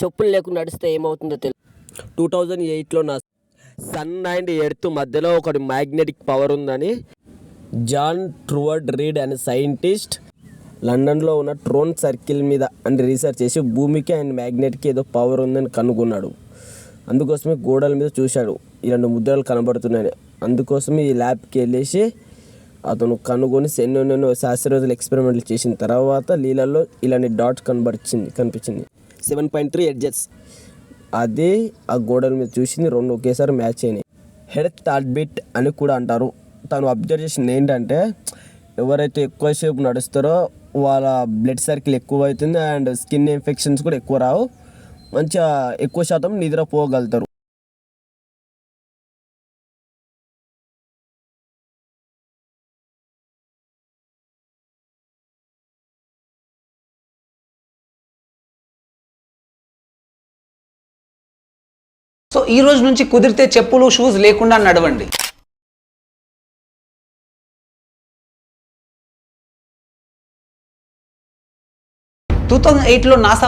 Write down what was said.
చెప్పులు లేకుండా నడిస్తే ఏమవుతుందో తెలుసు. 2008లో నా సన్ అండ్ ఎర్త్ మధ్యలో ఒకటి మ్యాగ్నెటిక్ పవర్ ఉందని జాన్ ట్రూవర్డ్ రీడ్ అనే సైంటిస్ట్ లండన్లో ఉన్న ట్రోన్ సర్కిల్ మీద అని రీసెర్చ్ చేసి భూమికి అండ్ మ్యాగ్నెట్కి ఏదో పవర్ ఉందని కనుగొన్నాడు. అందుకోసమే గోడల మీద చూశాడు ఇలాంటి ముద్రలు కనబడుతున్నాయని. అందుకోసమే ఈ ల్యాబ్కి వెళ్ళేసి అతను కనుగొని ఎన్నెన్నో శాస్త్రవేత్తలు ఎక్స్పెరిమెంట్లు చేసిన తర్వాత నీళ్ళల్లో ఇలాంటి డాట్స్ కనిపించింది 7.3 ఎడ్జెస్. అదే ఆ గోడల మీద చూసింది రెండు ఒకేసారి మ్యాచ్ అయినాయి. హెడ్ థాట్ బీట్ అని కూడా అంటారు. తను అబ్జర్వ్ చేసింది ఏంటంటే ఎవరైతే ఎక్కువసేపు నడుస్తారో వాళ్ళ బ్లడ్ సర్కిల్ ఎక్కువ అవుతుంది అండ్ స్కిన్ ఇన్ఫెక్షన్స్ కూడా ఎక్కువ రావు, మంచిగా ఎక్కువ శాతం నిద్రపోగలుగుతారు. సో ఈ రోజు నుంచి కుదిరితే చెప్పులు షూస్ లేకుండా నడవండి. 2008లో నాసా